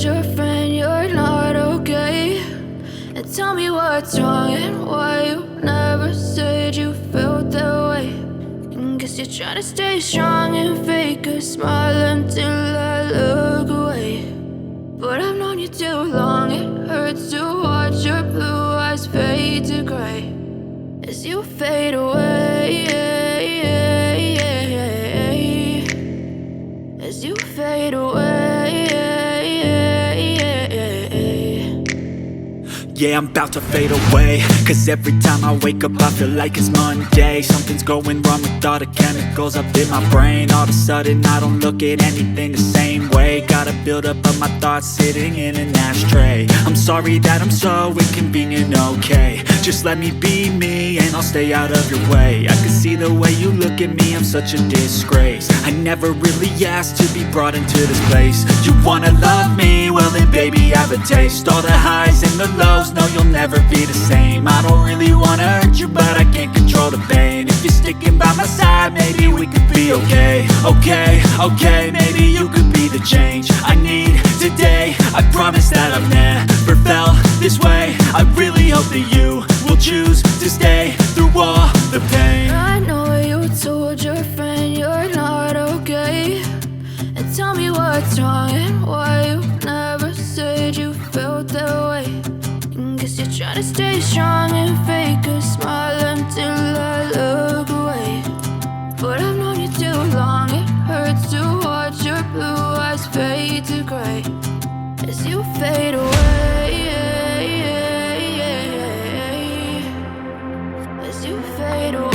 told your friend you're not okay? And tell me what's wrong and why you never said you felt that way. And guess you're trying to stay strong and fake a smile until I look away. But I've known you too long, it hurts to watch your blue eyes fade to gray as you fade away, as you fade away. Yeah, I'm about to fade away, cause every time I wake up I feel like it's Monday. Something's going wrong with all the chemicals up in my brain. All of a sudden I don't look at anything the same way. Got a buildup of my thoughts sitting in an ashtray. I'm sorry that I'm so inconvenient, okay? Just let me be me and I'll stay out of your way. I can see the way you look at me, I'm such a disgrace. I never really asked to be brought into this place. You wanna love me? Well then baby, have a taste. All the highs and the lows, no, you'll never be the same. I don't really wanna hurt you, but I can't control the pain. If you're sticking by my side, maybe we could be okay. Okay, maybe you could be the change I need today. I promise that I've never felt this way. I really hope that you will choose to stay through all the pain. I know you told your friend you're not okay. And tell me what's wrong and why you never said you felt that way. Guess you're trying to stay strong and fake a smile until I look away. But I've known you too long, it hurts to watch your blue eyes fade to gray as you fade away, as you fade away.